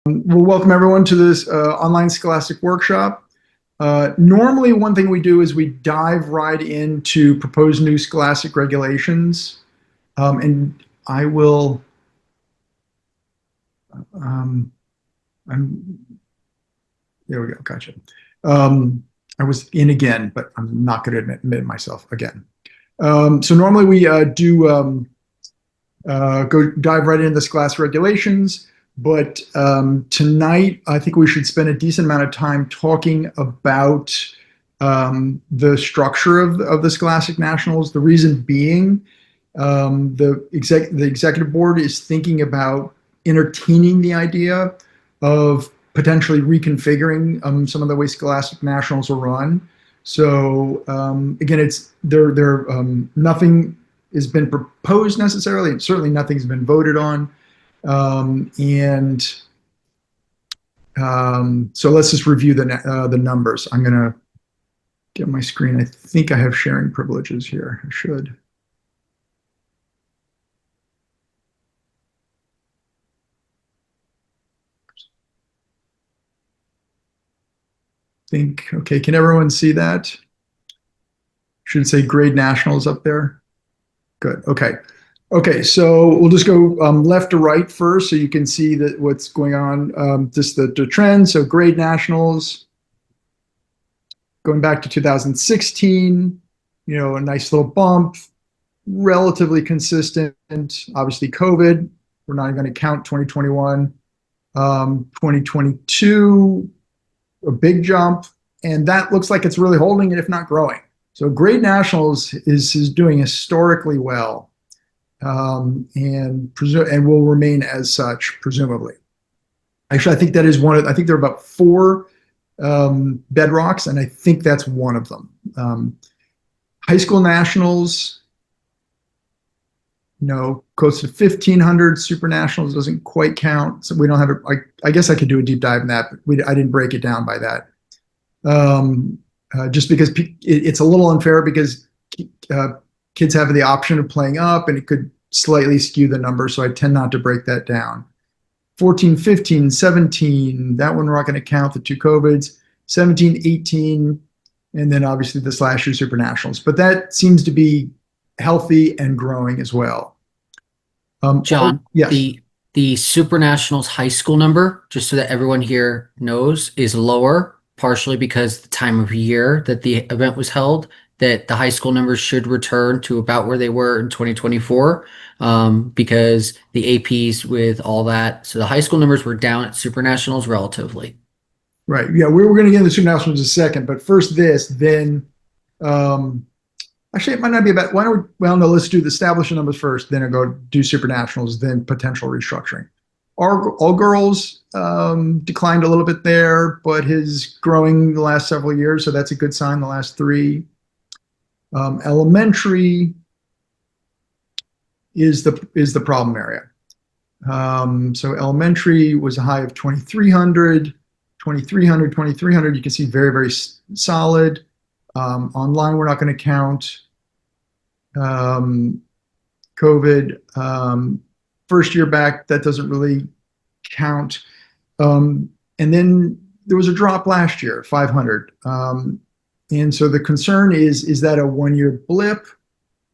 We'll welcome everyone to this online scholastic workshop. Normally, one thing we do is we dive right into proposed new scholastic regulations. And I will, there we go, gotcha. I was in again, but I'm not going to admit myself again. So normally we go dive right into the scholastic regulations. But tonight, I think we should spend a decent amount of time talking about the structure of the Scholastic Nationals. The reason being, the executive board is thinking about entertaining the idea of potentially reconfiguring some of the way Scholastic Nationals are run. So again, nothing has been proposed necessarily, and certainly nothing's been voted on. So let's just review the numbers. I'm going to get my screen. I think I have sharing privileges here. I should. Okay, can everyone see that? Should say grade nationals up there. Good, okay. Okay, so we'll just go left to right first so you can see that what's going on, just the trend. So grade nationals, going back to 2016, a nice little bump, relatively consistent. Obviously COVID, we're not going to count 2021. 2022, a big jump, and that looks like it's really holding it, if not growing. So grade nationals is doing historically well. And will remain as such, presumably. Actually, I think that is I think there are about 4 bedrocks, and I think that's one of them. High school nationals, close to 1,500. Super nationals doesn't quite count, so we don't have it. I guess I could do a deep dive in that, but I didn't break it down by that. Just because it's a little unfair because kids have the option of playing up, and it could slightly skew the number, so I tend not to break that down. 14, 15, 17, that one we're not going to count, the 2 COVIDs. 17, 18, and then obviously this last year Super Nationals. But that seems to be healthy and growing as well. John, yes. The Super Nationals high school number, just so that everyone here knows, is lower, partially because the time of year that the event was held, that the high school numbers should return to about where they were in 2024 because the APs with all that. So the high school numbers were down at Super Nationals relatively. Right. Yeah, we're going to get into Super Nationals in a second, but first this, then actually it might not be about, no, let's do the established numbers first, then I'll go do Super Nationals, then potential restructuring. All girls declined a little bit there, but is growing the last several years, so that's a good sign the last 3. Elementary is the problem area. So elementary was a high of 2,300, 2,300, 2,300. You can see very, very solid. Online, we're not going to count. COVID, first year back, that doesn't really count. And then there was a drop last year, 500. And so the concern is that a 1-year blip?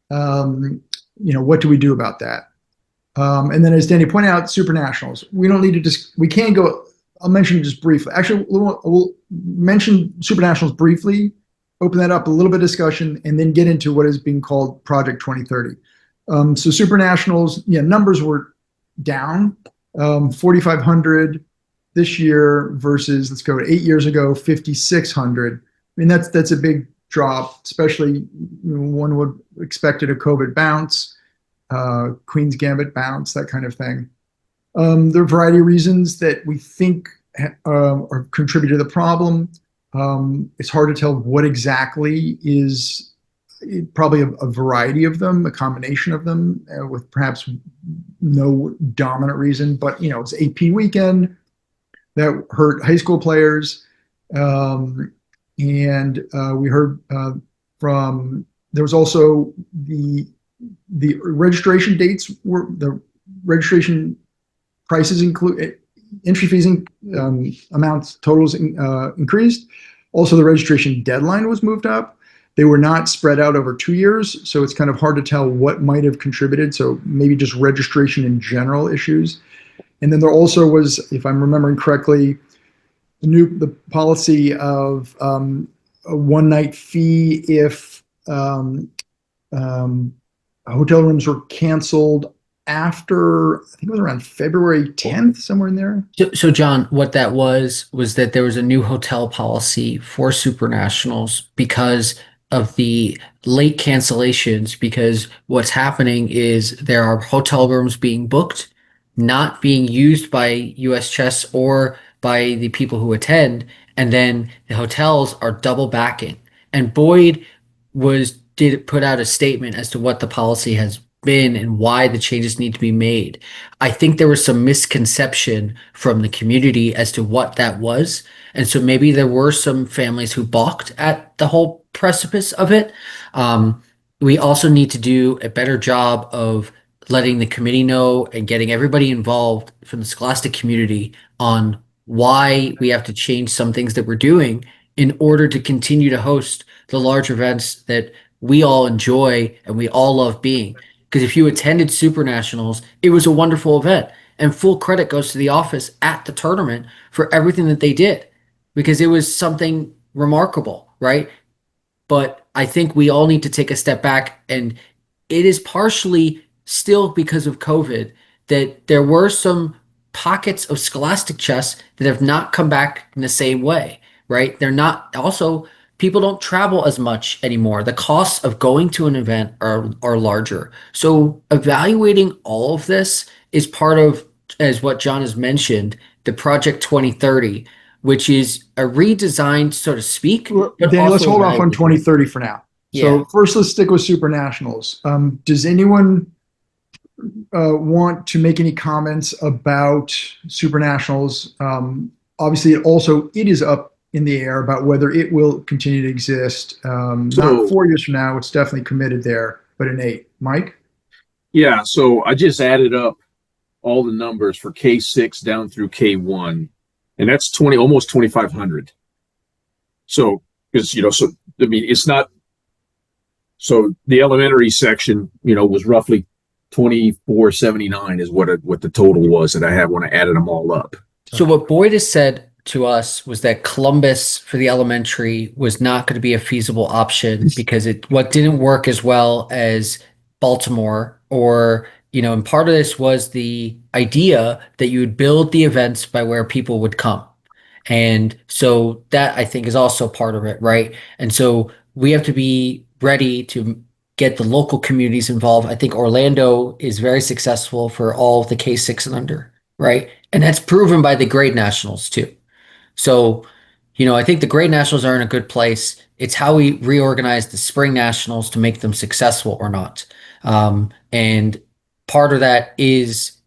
What do we do about that? And then as Danny pointed out, Super Nationals. We don't need to we can't go, I'll mention just briefly. Actually, we'll mention Super Nationals briefly, open that up, a little bit of discussion, and then get into what is being called Project 2030. So Super Nationals, numbers were down, 4,500 this year versus, let's go to 8 years ago, 5,600. I mean, that's a big drop, especially one would expect it a COVID bounce, Queen's Gambit bounce, that kind of thing. There are a variety of reasons that we think are contribute to the problem. It's hard to tell what exactly is, probably a variety of them, a combination of them, with perhaps no dominant reason. But it's AP weekend that hurt high school players. And we heard there was also the registration dates the registration prices entry fees amounts totals increased. Also, the registration deadline was moved up. They were not spread out over 2 years, so it's kind of hard to tell what might have contributed. So maybe just registration in general issues. And then there also was, if I'm remembering correctly, the policy of a one-night fee if hotel rooms were canceled after, I think it was around February 10th, somewhere in there. So John, what that was that there was a new hotel policy for supernationals because of the late cancellations, because what's happening is there are hotel rooms being booked, not being used by US Chess or by the people who attend, and then the hotels are double backing. And Boyd did put out a statement as to what the policy has been and why the changes need to be made. I think there was some misconception from the community as to what that was. And so maybe there were some families who balked at the whole precipice of it. We also need to do a better job of letting the committee know and getting everybody involved from the scholastic community on why we have to change some things that we're doing in order to continue to host the large events that we all enjoy and we all love being. Because if you attended Super Nationals, it was a wonderful event. And full credit goes to the office at the tournament for everything that they did because it was something remarkable, right? But I think we all need to take a step back, and it is partially still because of COVID that there were some pockets of scholastic chess that have not come back in the same way, right? They're not also people don't travel as much anymore. The costs of going to an event are larger. So evaluating all of this is part of, as what John has mentioned, the Project 2030, which is a redesign, so to speak. But Danny, let's also hold off on evaluate. 2030 for now. So Yeah. first, let's stick with Super Nationals. Does anyone want to make any comments about Super Nationals? Obviously, it is up in the air about whether it will continue to exist. Not 4 years from now, it's definitely committed there, but in 8. Mike? Yeah, so I just added up all the numbers for K6 down through K1, and that's almost 2,500. So, because so I mean, it's not. So the elementary section, was roughly 2,479 is what the total was that I had when I added them all up. So what Boyd has said to us was that Columbus for the elementary was not going to be a feasible option because what didn't work as well as Baltimore, or and part of this was the idea that you would build the events by where people would come. And so that I think is also part of it, right? And so we have to be ready to get the local communities involved. I think Orlando is very successful for all of the K6 and under, right? And that's proven by the grade nationals too. So, I think the grade nationals are in a good place. It's how we reorganize the spring nationals to make them successful or not. And part of that is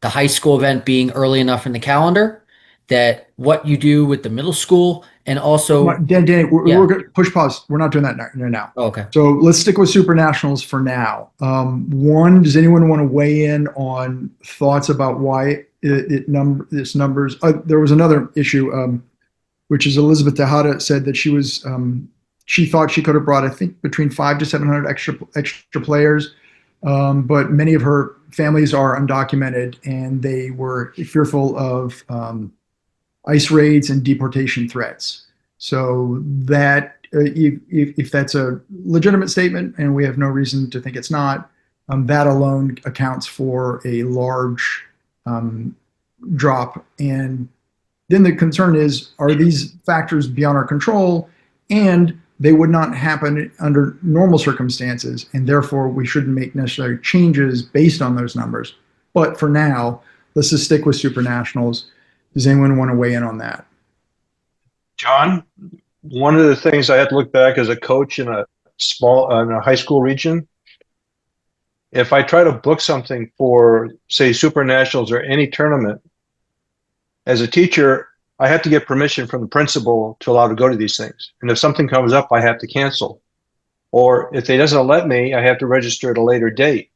the high school event being early enough in the calendar that what you do with the middle school and also Danny, we're going to push pause. We're not doing that now. Oh, okay. So let's stick with Super Nationals for now. One, does anyone want to weigh in on thoughts about why this numbers? There was another issue, which is Elizabeth Tejada said that she thought she could have brought, I think, between 500 to 700 extra players, but many of her families are undocumented and they were fearful of ICE raids and deportation threats. So that if that's a legitimate statement, and we have no reason to think it's not, that alone accounts for a large drop. And then the concern is, are these factors beyond our control? And they would not happen under normal circumstances, and therefore we shouldn't make necessary changes based on those numbers. But for now, let's just stick with Super Nationals. Does anyone want to weigh in on that? John, one of the things I had to look back as a coach in a high school region, if I try to book something for, say, Super Nationals or any tournament, as a teacher, I have to get permission from the principal to allow to go to these things. And if something comes up, I have to cancel. Or if they doesn't let me, I have to register at a later date.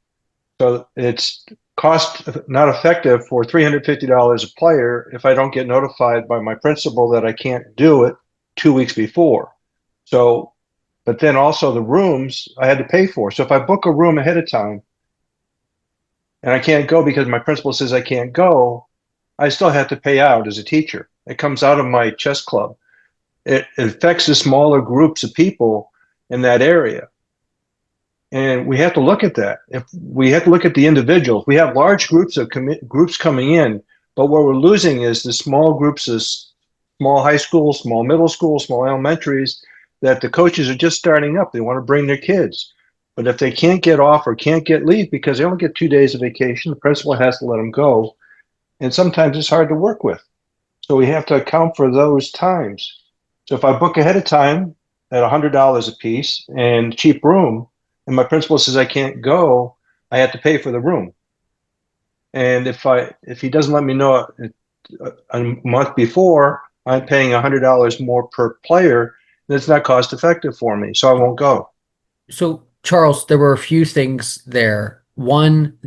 So it's cost not effective for $350 a player if I don't get notified by my principal that I can't do it 2 weeks before. So, but then also the rooms I had to pay for. So if I book a room ahead of time and I can't go because my principal says I can't go, I still have to pay out as a teacher. It comes out of my chess club. It affects the smaller groups of people in that area. And we have to look at that. If we have to look at the individuals, we have large groups of groups coming in, but what we're losing is the small groups of small high schools, small middle schools, small elementaries that the coaches are just starting up. They want to bring their kids. But if they can't get off or can't get leave because they only get 2 days of vacation, the principal has to let them go. And sometimes it's hard to work with. So we have to account for those times. So if I book ahead of time at $100 a piece and cheap room, and my principal says I can't go, I have to pay for the room. And if he doesn't let me know a month before, I'm paying $100 more per player. That's not cost effective for me, so I won't go. So, Charles, there were a few things there. One,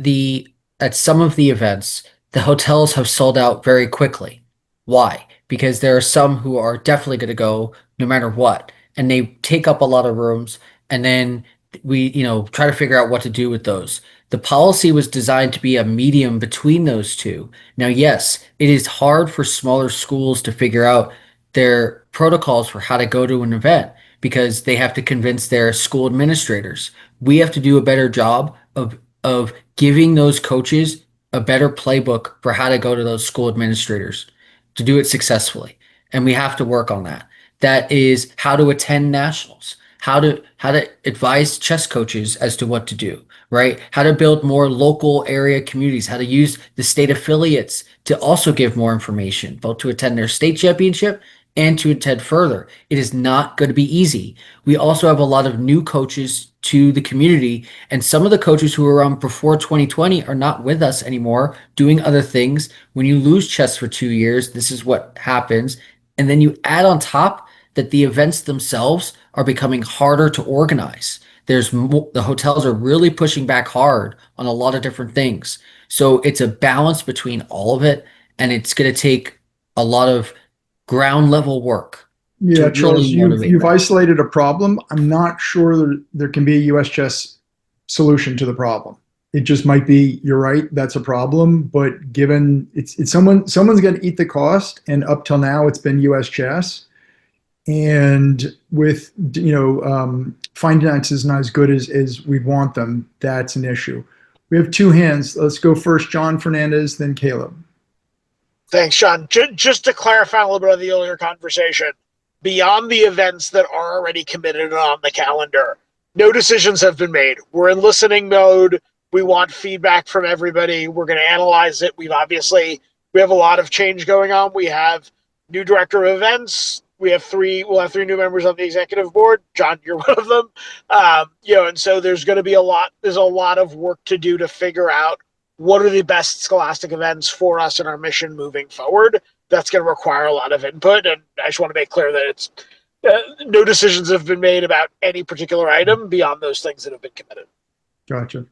at some of the events, the hotels have sold out very quickly. Why? Because there are some who are definitely going to go no matter what, and they take up a lot of rooms, and then we, try to figure out what to do with those. The policy was designed to be a medium between those two. Now, yes, it is hard for smaller schools to figure out their protocols for how to go to an event because they have to convince their school administrators. We have to do a better job of giving those coaches a better playbook for how to go to those school administrators to do it successfully. And we have to work on that. That is how to attend nationals, how to advise chess coaches as to what to do, right? How to build more local area communities, how to use the state affiliates to also give more information, both to attend their state championship and to attend further. It is not going to be easy. We also have a lot of new coaches to the community, and some of the coaches who were around before 2020 are not with us anymore, doing other things. When you lose chess for 2 years, this is what happens. And then you add on top that the events themselves are becoming harder to organize. The hotels are really pushing back hard on a lot of different things. So it's a balance between all of it, and it's going to take a lot of ground level work. Yeah, to Charles, really motivate you've them. isolated a problem. I'm not sure there can be a US chess solution to the problem. It just might be, you're right, that's a problem, but given it's someone's going to eat the cost, and up till now it's been US chess. And with, finances not as good as we want them, that's an issue. We have two hands. Let's go first, John Fernandez, then Caleb. Thanks, Sean. Just to clarify a little bit of the earlier conversation, beyond the events that are already committed on the calendar, no decisions have been made. We're in listening mode. We want feedback from everybody. We're going to analyze it. We have a lot of change going on. We have new director of events. We'll have three new members on the executive board. John, you're one of them. And so there's going to be a lot of work to do to figure out what are the best scholastic events for us and our mission moving forward. That's going to require a lot of input. And I just want to make clear that it's no decisions have been made about any particular item beyond those things that have been committed. Gotcha.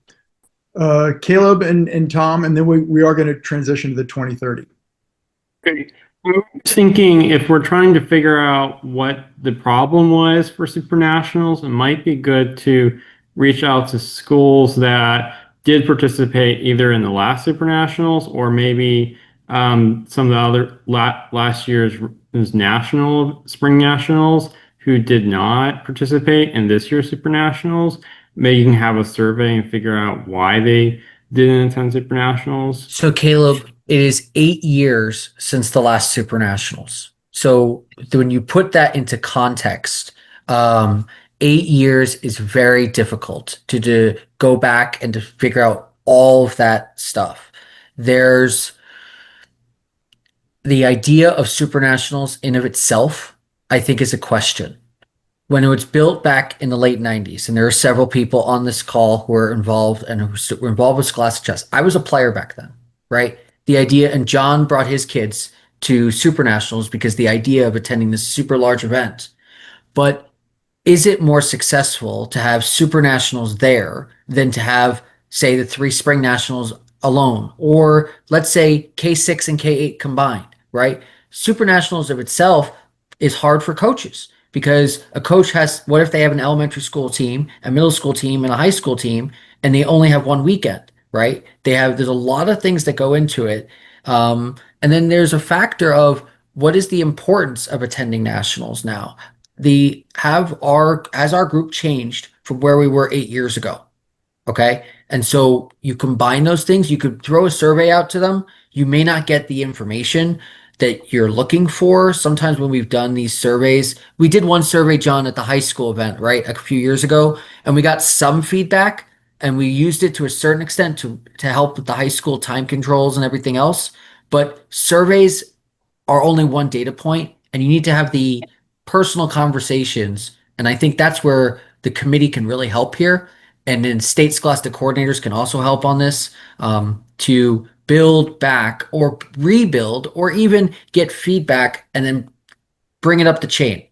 Caleb and Tom, and then we are going to transition to the 2030. Okay. I'm thinking if we're trying to figure out what the problem was for Supernationals, it might be good to reach out to schools that did participate either in the last Supernationals or maybe some of the other last year's spring nationals who did not participate in this year's Supernationals. Maybe you can have a survey and figure out why they didn't attend Supernationals. So Caleb, it is 8 years since the last Supernationals. So when you put that into context, 8 years is very difficult to go back and to figure out all of that stuff. There's the idea of Supernationals in of itself, I think, is a question. When it was built back in the late 90s, and there are several people on this call who are involved and who were involved with Scholastic Chess. I was a player back then, right? The idea, and John brought his kids to Supernationals because the idea of attending this super large event. But is it more successful to have Supernationals there than to have, say, the 3 spring nationals alone, or let's say K6 and K8 combined, right? Super Nationals of itself is hard for coaches because a coach has, what if they have an elementary school team, a middle school team, and a high school team, and they only have one weekend, right? There's a lot of things that go into it. And then there's a factor of what is the importance of attending nationals now? Has our group changed from where we were 8 years ago? Okay. And so you combine those things, you could throw a survey out to them. You may not get the information that you're looking for. Sometimes when we've done these surveys, we did one survey, John, at the high school event, right? A few years ago, and we got some feedback and we used it to a certain extent to help with the high school time controls and everything else. But surveys are only one data point, and you need to have the personal conversations. And I think that's where the committee can really help here. And then state scholastic coordinators can also help on this, to build back or rebuild or even get feedback and then bring it up the chain.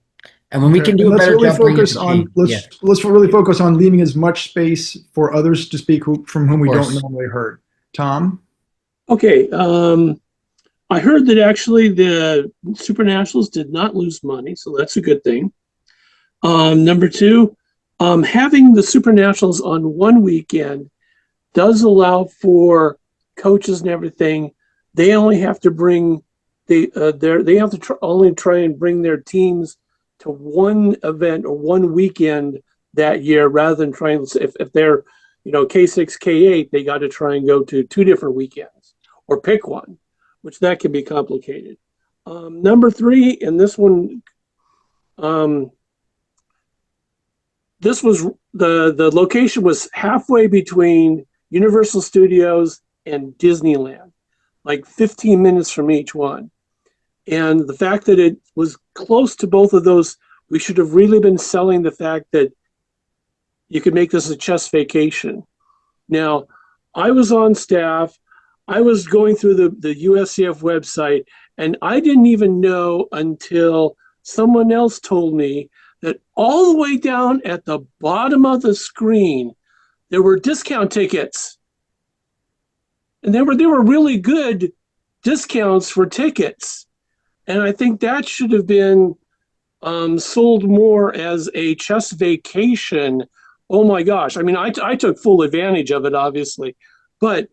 And when we can do a better job bringing it up the chain, let's really focus on leaving as much space for others to speak from whom we Of don't course. normally heard. Tom? Okay. I heard that actually the Super Nationals did not lose money, so that's a good thing. Number two, having the Super Nationals on one weekend does allow for coaches and everything. They only have to bring only try and bring their teams to one event or one weekend that year, rather than trying, if they're, K6, K8, they got to try and go to 2 different weekends or pick one, which that can be complicated. Number 3, and this one, this was the location was halfway between Universal Studios and Disneyland, like 15 minutes from each one. And the fact that it was close to both of those, we should have really been selling the fact that you could make this a chess vacation. Now, I was on staff. I was going through the USCF website, and I didn't even know until someone else told me that all the way down at the bottom of the screen, there were discount tickets. And they were really good discounts for tickets. And I think that should have been sold more as a chess vacation. Oh my gosh. I mean, I took full advantage of it, obviously. But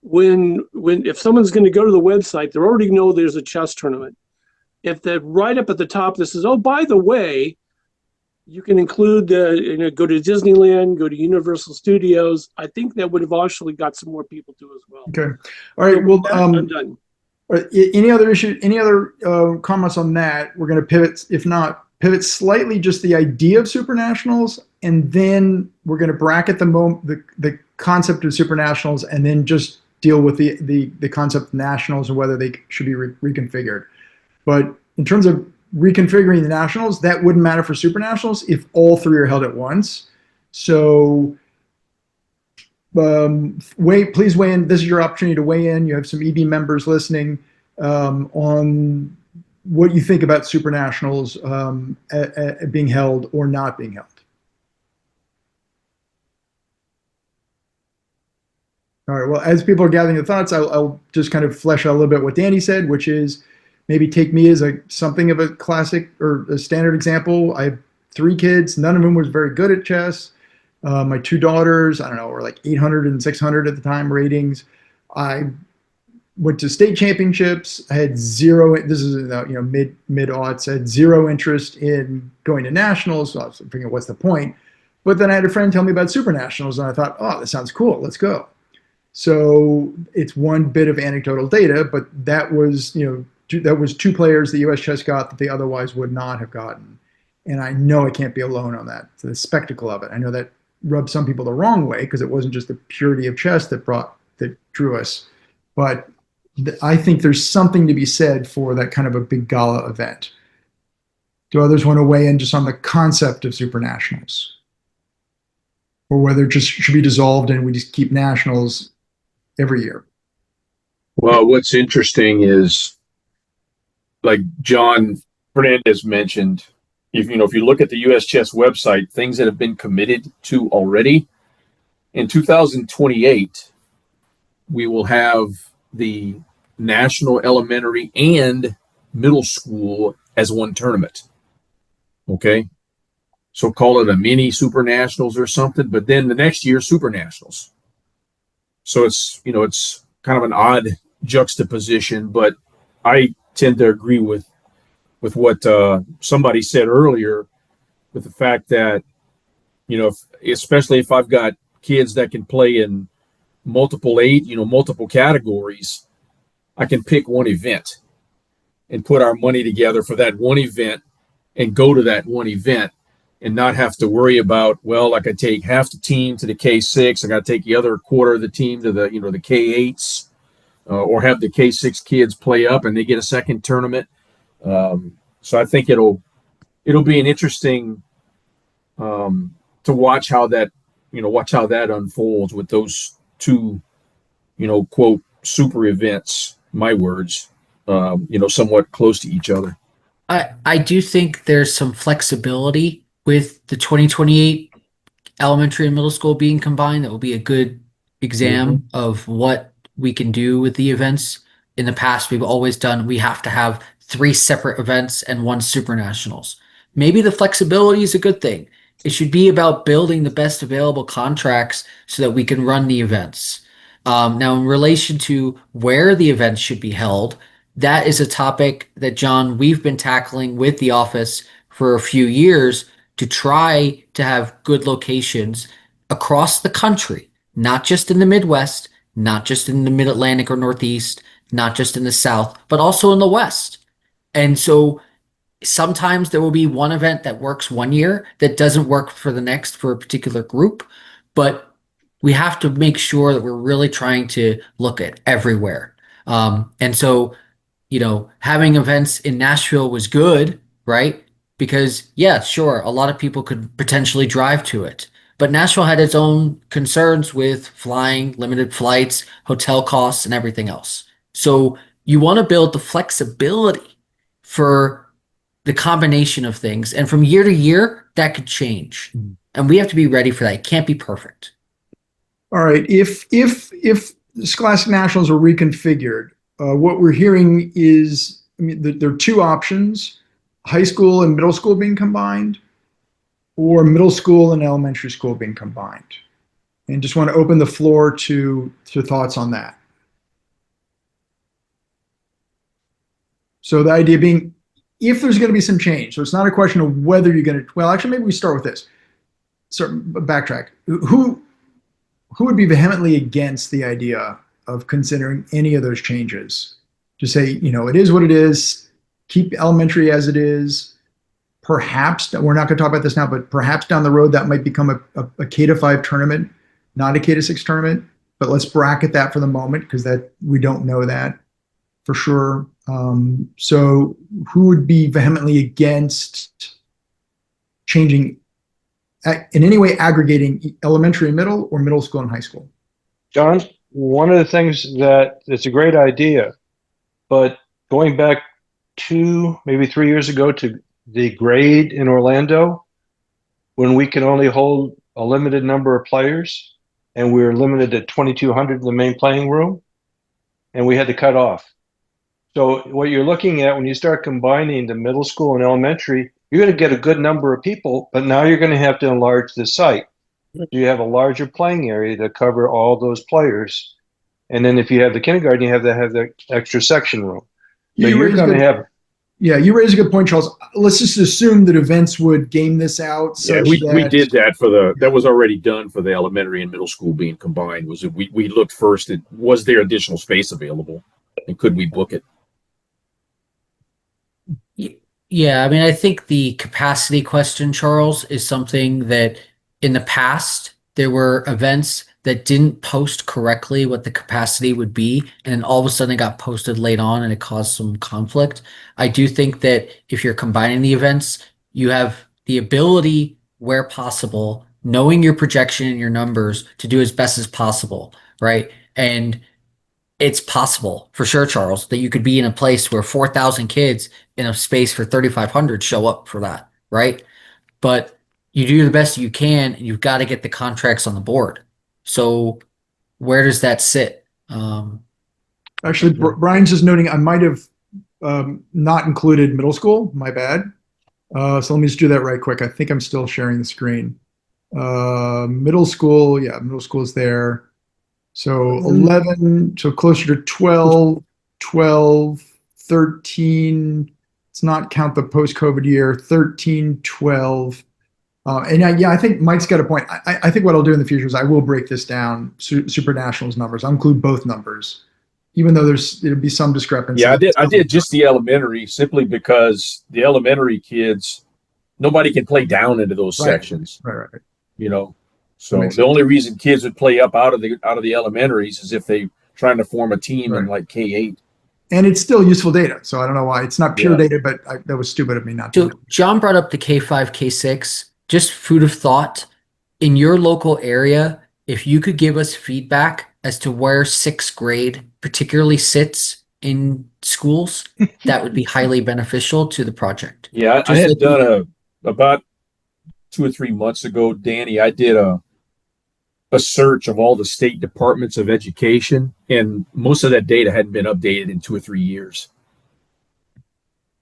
if someone's going to go to the website, they already know there's a chess tournament. If they're right up at the top, this is, oh, by the way, you can include go to Disneyland, go to Universal Studios. I think that would have actually got some more people to as well. Okay. All right. Well, I'm done. Any other comments on that? We're going to pivot, if not pivot slightly, just the idea of Super Nationals, and then we're going to bracket the concept of Super Nationals, and then just deal with the concept of nationals and whether they should be reconfigured. But in terms of reconfiguring the nationals, that wouldn't matter for Super Nationals if all 3 are held at once. So please weigh in. This is your opportunity to weigh in. You have some EB members listening on what you think about Super Nationals being held or not being held. All right, well, as people are gathering the thoughts, I'll just kind of flesh out a little bit what Danny said, which is maybe take me as something of a classic or a standard example. I have 3 kids. None of them was very good at chess. My 2 daughters, I don't know, were like 800 and 600 at the time ratings. I went to state championships. I had zero. This is mid-aughts. I had zero interest in going to nationals. So I was thinking, what's the point? But then I had a friend tell me about Super Nationals, and I thought, oh, that sounds cool. Let's go. So it's one bit of anecdotal data, but that was 2 players the US Chess got that they otherwise would not have gotten. And I know I can't be alone on that. So the spectacle of it. I know that rubbed some people the wrong way because it wasn't just the purity of chess that drew us. But I think there's something to be said for that kind of a big gala event. Do others want to weigh in just on the concept of Super Nationals? Or whether it just should be dissolved and we just keep nationals every year? Well, what's interesting is, like John Fernandez mentioned, if you look at the US Chess website, things that have been committed to already, in 2028, we will have the national elementary and middle school as one tournament. Okay. So call it a mini super nationals or something, but then the next year, super nationals. So it's, it's kind of an odd juxtaposition, but I tend to agree with what somebody said earlier, with the fact that, especially if I've got kids that can play in multiple categories, I can pick one event and put our money together for that one event and go to that one event and not have to worry about, well, I could take half the team to the K6, I got to take the other quarter of the team to the, the K8s, or have the K6 kids play up and they get a second tournament. So I think it'll be an interesting to watch how that unfolds with those two, quote, super events, my words, somewhat close to each other. I do think there's some flexibility with the 2028 elementary and middle school being combined. That will be a good exam of what we can do with the events. In the past, we've always done, we have to have 3 separate events and 1 super nationals. Maybe the flexibility is a good thing. It should be about building the best available contracts so that we can run the events. Now, in relation to where the events should be held, that is a topic that, John, we've been tackling with the office for a few years to try to have good locations across the country, not just in the Midwest, not just in the Mid-Atlantic or Northeast, not just in the South, but also in the West. And so sometimes there will be one event that works one year that doesn't work for the next for a particular group, but we have to make sure that we're really trying to look at everywhere. And so, having events in Nashville was good, right? Because, yeah, sure, a lot of people could potentially drive to it. But Nashville had its own concerns with flying, limited flights, hotel costs, and everything else. So you want to build the flexibility for the combination of things. And from year to year, that could change. And we have to be ready for that. It can't be perfect. All right. If Scholastic Nationals are reconfigured, what we're hearing is, there are 2 options: high school and middle school being combined, or middle school and elementary school being combined. And just want to open the floor to thoughts on that. So the idea being, if there's going to be some change, so it's not a question of whether you're going to, well, actually, maybe we start with this. So backtrack. Who would be vehemently against the idea of considering any of those changes? To say, it is what it is, keep elementary as it is. Perhaps, we're not going to talk about this now, but perhaps down the road that might become a K-5 tournament, not a K-6 tournament. But let's bracket that for the moment, because that we don't know that for sure. So who would be vehemently against changing, in any way, aggregating elementary and middle, or middle school and high school? John, one of the things that it's a great idea, but going back 2, maybe 3 years ago to the grade in Orlando, when we can only hold a limited number of players, and we were limited to 2,200 in the main playing room, and we had to cut off. So what you're looking at when you start combining the middle school and elementary, you're going to get a good number of people, but now you're going to have to enlarge the site. So you have a larger playing area to cover all those players. And then if you have the kindergarten, you have to have the extra section room. So you're going to have... Yeah, you raise a good point, Charles. Let's just assume that events would game this out. Yeah, we did that that was already done for the elementary and middle school being combined. Was that we looked first at, was there additional space available, and could we book it? Yeah, I think the capacity question, Charles, is something that in the past there were events that didn't post correctly what the capacity would be, and then all of a sudden it got posted late on and it caused some conflict. I do think that if you're combining the events, you have the ability, where possible, knowing your projection and your numbers, to do as best as possible, right? And it's possible for sure, Charles, that you could be in a place where 4,000 kids in a space for 3,500 show up for that, right? But you do the best you can, and you've got to get the contracts on the board. So where does that sit? Actually, Brian's just noting I might have not included middle school. My bad. So let me just do that right quick. I think I'm still sharing the screen. Middle school, yeah, middle school is there. So 11, so closer to 12, 12, 13. Let's not count the post-COVID year, 13, 12. Yeah, I think Mike's got a point. I think what I'll do in the future is I will break this down, Super Nationals numbers. I'll include both numbers, even though there'll be some discrepancy. Yeah, I did just the elementary simply because the elementary kids, nobody can play down into those sections. Right. You know, so the only reason kids would play up out of the elementaries is if they trying to form a team in like K8. And it's still useful data, so I don't know why it's not pure data, but that was stupid of me not to. So John brought up the K5, K6. Just food of thought in your local area. If you could give us feedback as to where sixth grade particularly sits in schools, that would be highly beneficial to the project. Yeah, I had done about 2 or 3 months ago, Danny. I did a search of all the state departments of education, and most of that data hadn't been updated in 2 or 3 years.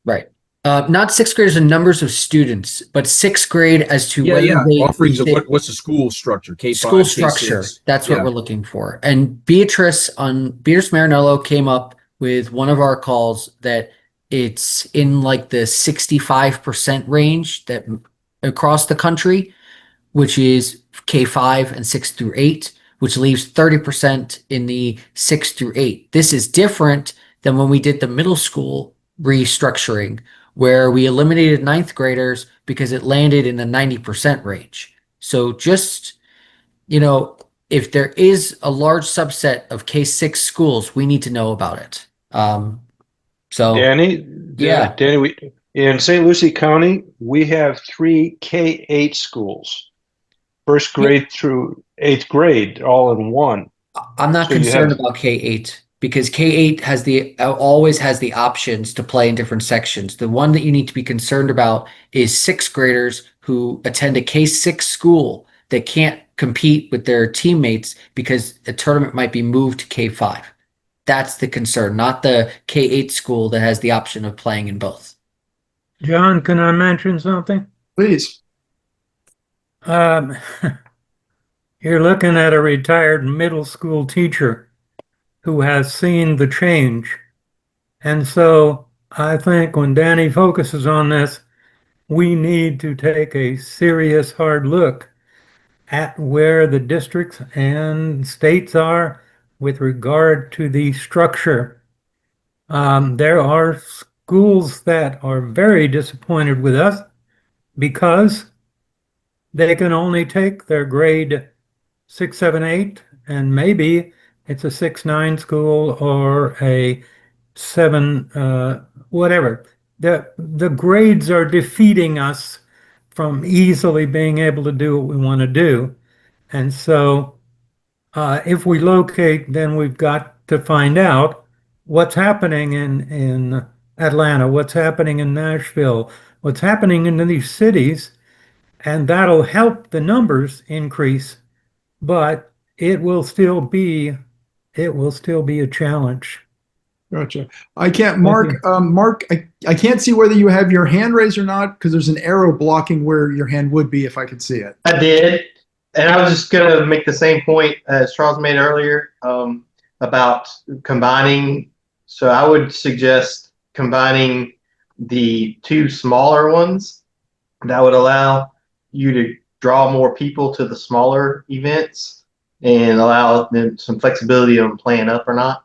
Right. Not sixth graders in numbers of students, but sixth grade as to whether they offerings of what's the school structure, K5, school structure. K6. That's what we're looking for. And Beatrice Marinello came up with one of our calls that it's in like the 65% range that across the country, which is K5 and 6 through 8, which leaves 30% in the 6 through 8. This is different than when we did the middle school restructuring, where we eliminated ninth graders because it landed in the 90% range. So just, if there is a large subset of K6 schools, we need to know about it. Danny, in St. Lucie County, we have 3 K8 schools, first grade through 8th grade, all in one. I'm not concerned about K8 because K8 always has the options to play in different sections. The one that you need to be concerned about is sixth graders who attend a K6 school that can't compete with their teammates because a tournament might be moved to K5. That's the concern, not the K8 school that has the option of playing in both. John, can I mention something? Please. You're looking at a retired middle school teacher who has seen the change. And so I think when Danny focuses on this, we need to take a serious hard look at where the districts and states are with regard to the structure. There are schools that are very disappointed with us because they can only take their grade 6, 7, 8, and maybe it's a 6, 9 school or a 7, whatever. The grades are defeating us from easily being able to do what we want to do. And so if we locate, then we've got to find out what's happening in Atlanta, what's happening in Nashville, what's happening in these cities, and that'll help the numbers increase, but it will still be a challenge. Gotcha. I can't, Mark, I can't see whether you have your hand raised or not because there's an arrow blocking where your hand would be if I could see it. I did. And I was just going to make the same point as Charles made earlier about combining. So I would suggest combining the 2 smaller ones. That would allow you to draw more people to the smaller events and allow them some flexibility on playing up or not.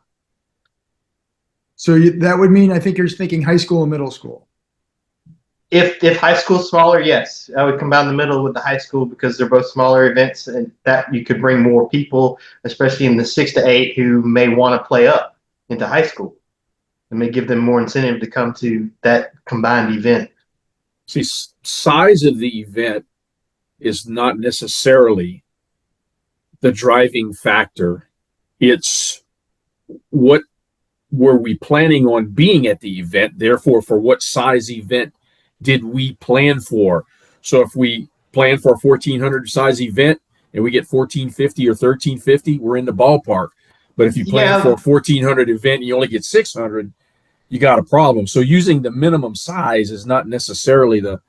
So that would mean, I think you're thinking high school and middle school. If high school's smaller, yes, I would combine the middle with the high school because they're both smaller events, and that you could bring more people, especially in the 6 to 8, who may want to play up into high school. It may give them more incentive to come to that combined event. See, size of the event is not necessarily the driving factor. It's what were we planning on being at the event? Therefore, for what size event did we plan for? So if we plan for a 1,400 size event and we get 1,450 or 1,350, we're in the ballpark. But if you plan Yeah. for a 1,400 event and you only get 600, you got a problem. So using the minimum size is not necessarily the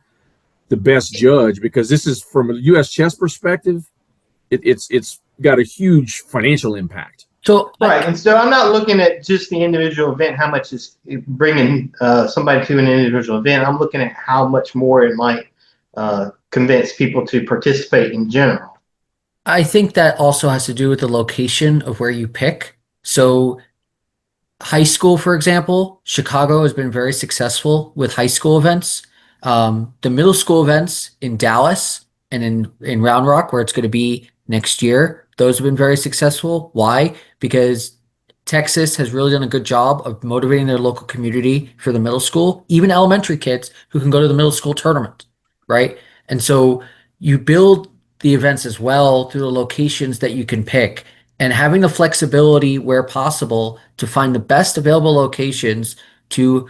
best judge, because this is from a US chess perspective, it's got a huge financial impact. So Right, and so I'm not looking at just the individual event, how much is bringing somebody to an individual event. I'm looking at how much more it might convince people to participate in general. I think that also has to do with the location of where you pick. So high school, for example, Chicago has been very successful with high school events. The middle school events in Dallas and in Round Rock, where it's going to be next year, those have been very successful. Why? Because Texas has really done a good job of motivating their local community for the middle school, even elementary kids who can go to the middle school tournament, right? And so you build the events as well through the locations that you can pick, and having the flexibility where possible to find the best available locations to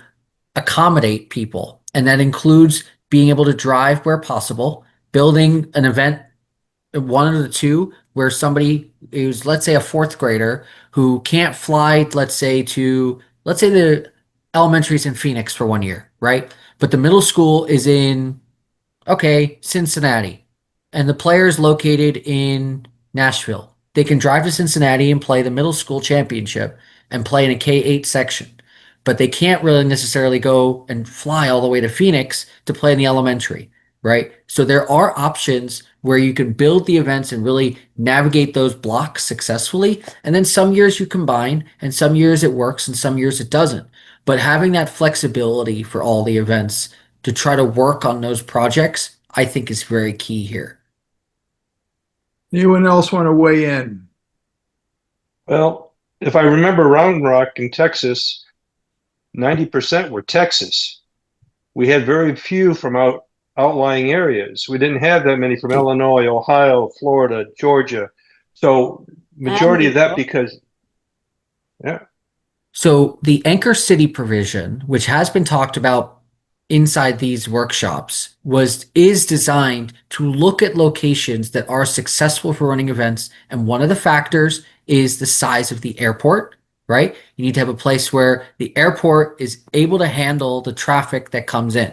accommodate people. And that includes being able to drive where possible, building an event, one of the two, where somebody is, let's say, a fourth grader who can't fly, let's say the elementary's in Phoenix for 1 year, right? But the middle school is in, okay, Cincinnati, and the player is located in Nashville. They can drive to Cincinnati and play the middle school championship and play in a K-8 section, but they can't really necessarily go and fly all the way to Phoenix to play in the elementary, right? So there are options where you can build the events and really navigate those blocks successfully. And then some years you combine, and some years it works, and some years it doesn't. But having that flexibility for all the events to try to work on those projects, I think is very key here. Anyone else want to weigh in? Well, if I remember Round Rock in Texas, 90% were Texas. We had very few from outlying areas. We didn't have that many from Illinois, Ohio, Florida, Georgia. So majority of that because, yeah. So the anchor city provision, which has been talked about inside these workshops, is designed to look at locations that are successful for running events. And one of the factors is the size of the airport, right? You need to have a place where the airport is able to handle the traffic that comes in.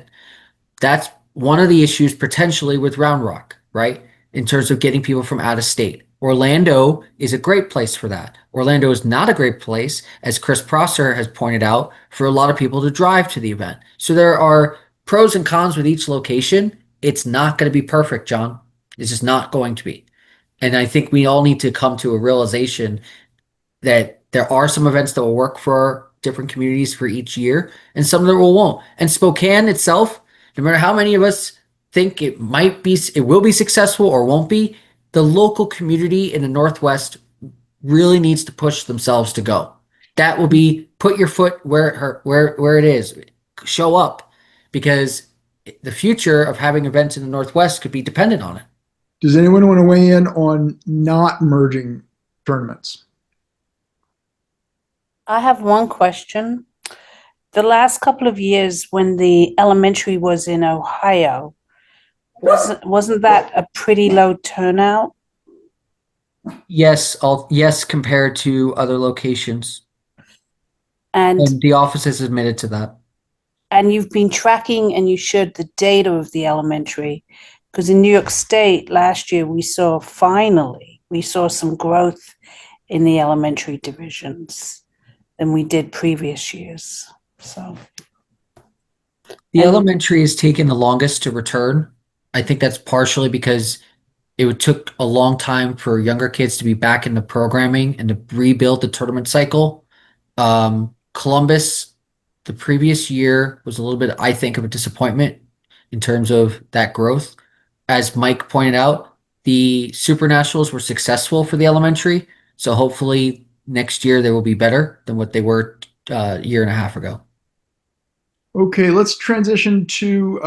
That's one of the issues potentially with Round Rock, right? In terms of getting people from out of state. Orlando is a great place for that. Orlando is not a great place, as Chris Prosser has pointed out, for a lot of people to drive to the event. So there are pros and cons with each location. It's not going to be perfect, John. It's just not going to be. And I think we all need to come to a realization that there are some events that will work for different communities for each year, and some that won't. And Spokane itself, no matter how many of us think it will be successful or won't be, the local community in the Northwest really needs to push themselves to go. That will be put your foot where it is. Show up, because the future of having events in the Northwest could be dependent on it. Does anyone want to weigh in on not merging tournaments? I have one question. The last couple of years when the elementary was in Ohio, wasn't that a pretty low turnout? Yes, yes, compared to other locations. And the office has admitted to that. And you've been tracking, and you showed the data of the elementary, because in New York State last year we saw some growth in the elementary divisions than we did previous years. So the elementary has taken the longest to return. I think that's partially because it took a long time for younger kids to be back in the programming and to rebuild the tournament cycle. Columbus, the previous year, was a little bit, I think, of a disappointment in terms of that growth. As Mike pointed out, the Super Nationals were successful for the elementary, so hopefully next year they will be better than what they were a year and a half ago. Okay, let's transition to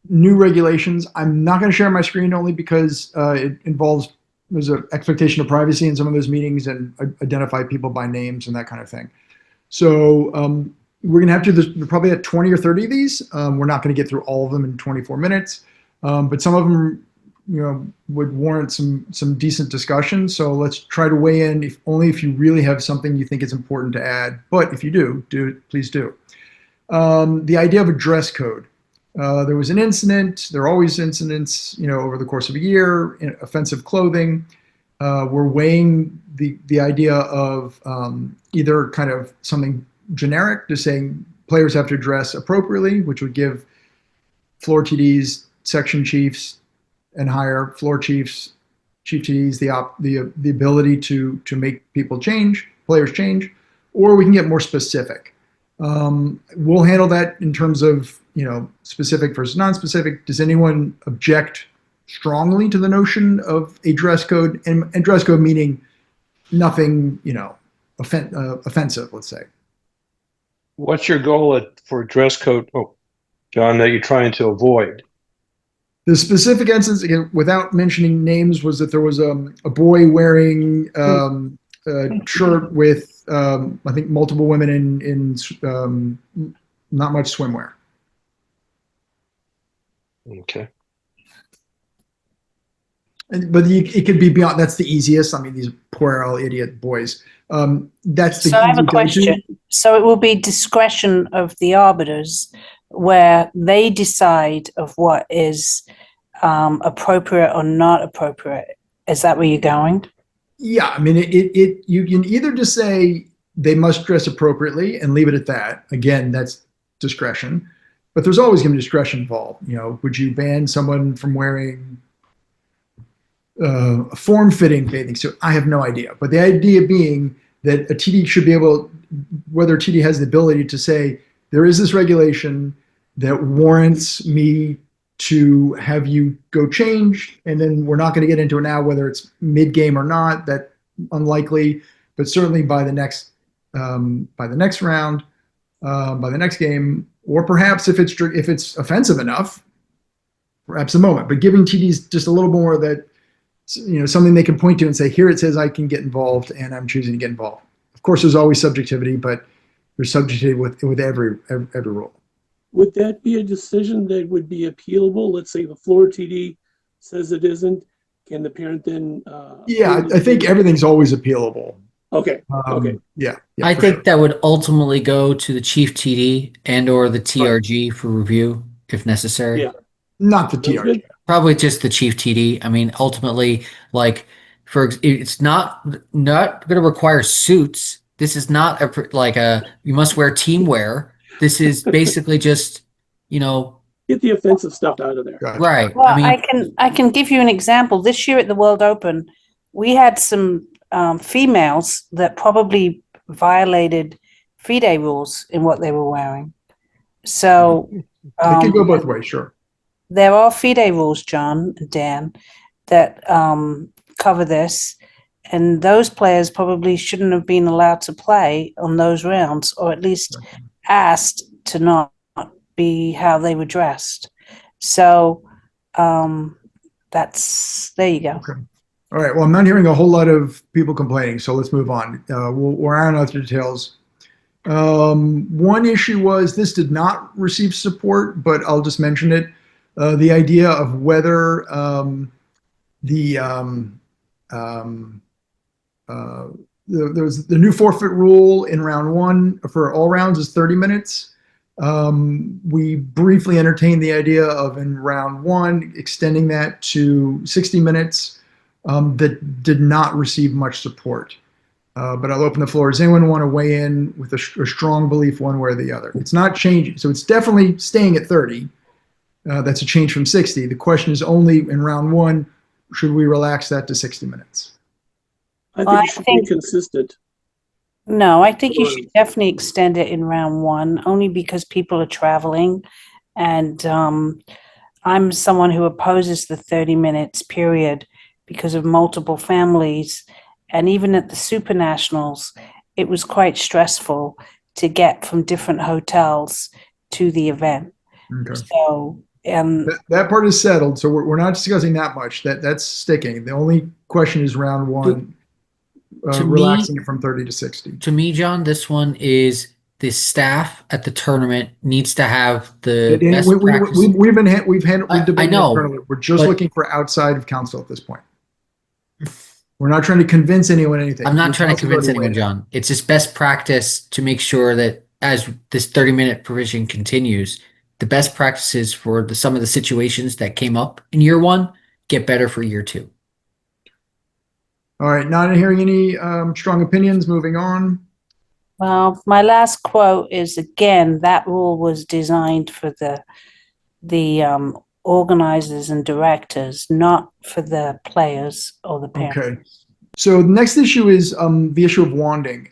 new regulations. I'm not going to share my screen only because there's an expectation of privacy in some of those meetings and identify people by names and that kind of thing. So we're going to have to do this, probably at 20 or 30 of these. We're not going to get through all of them in 24 minutes, but some of them would warrant some decent discussion. So let's try to weigh in only if you really have something you think is important to add. But if you do, please do. The idea of a dress code. There was an incident. There are always incidents, over the course of a year. Offensive clothing. We're weighing the idea of either kind of something generic, just saying players have to dress appropriately, which would give floor TDs, section chiefs, and higher floor chiefs, chief TDs the ability to make players change, or we can get more specific. We'll handle that in terms of specific versus non-specific. Does anyone object strongly to the notion of a dress code, and dress code meaning nothing offensive, let's say? What's your goal for dress code, John, that you're trying to avoid? The specific instance, again, without mentioning names, was that there was a boy wearing a shirt with, I think, multiple women in not much swimwear. Okay. But it could be beyond. That's the easiest. I mean, these poor old idiot boys. That's the. So I have a question. So it will be discretion of the arbiters, where they decide of what is appropriate or not appropriate. Is that where you're going? Yeah, I mean, you can either just say they must dress appropriately and leave it at that. Again, that's discretion. But there's always going to be discretion involved. Would you ban someone from wearing a form-fitting bathing suit? I have no idea. But the idea being that a TD should be able, whether a TD has the ability to say, there is this regulation that warrants me to have you go change, and then we're not going to get into it now whether it's mid-game or not. That unlikely, but certainly by the next round, by the next game, or perhaps if it's offensive enough, perhaps a moment. But giving TDs just a little more of that, something they can point to and say, here it says I can get involved, and I'm choosing to get involved. Of course, there's always subjectivity, but there's subjectivity with every rule. Would that be a decision that would be appealable? Let's say the floor TD says it isn't. Can the parent then? Yeah, I think everything's always appealable. Okay. Okay. Yeah. I think that would ultimately go to the chief TD and/or the TRG for review if necessary. Yeah. Not the TRG. Probably just the chief TD. I mean, ultimately, it's not going to require suits. This is not you must wear team wear. This is basically just, get the offensive stuff out of there. Gotcha. Right. Well, I can give you an example. This year at the World Open, we had some females that probably violated FIDE rules in what they were wearing. So It could go both ways, sure. there are FIDE rules, John and Dan, that cover this, and those players probably shouldn't have been allowed to play on those rounds, or at least asked to not be how they were dressed. So there you go. Okay. All right. Well, I'm not hearing a whole lot of people complaining, so let's move on. We'll iron out the details. One issue was this did not receive support, but I'll just mention it. The idea of whether there's the new forfeit rule in round one for all rounds is 30 minutes. We briefly entertained the idea of in round one extending that to 60 minutes. That did not receive much support. But I'll open the floor. Does anyone want to weigh in with a strong belief one way or the other? It's not changing. So it's definitely staying at 30. That's a change from 60. The question is only in round one, should we relax that to 60 minutes? I think it should be consistent. No, I think you should definitely extend it in round one, only because people are traveling. And I'm someone who opposes the 30 minutes period because of multiple families. And even at the Super Nationals, it was quite stressful to get from different hotels to the event. Okay. So that part is settled. So we're not discussing that much. That's sticking. The only question is round one, relaxing it from 30 to 60. To me, John, this one is the staff at the tournament needs to have the And best practice. we've debated I know, internally. We're just but- looking for outside of council at this point. We're not trying to convince anyone anything. I'm not Your trying to council's convince already anyone, weighed in. John. It's just best practice to make sure that as this 30-minute provision continues, the best practices for some of the situations that came up in year one get better for year two. All right, not hearing any strong opinions, moving on. Well, my last quote is again, that rule was designed for the organizers and directors, not for the players or the parents. Okay. So the next issue is the issue of wanding.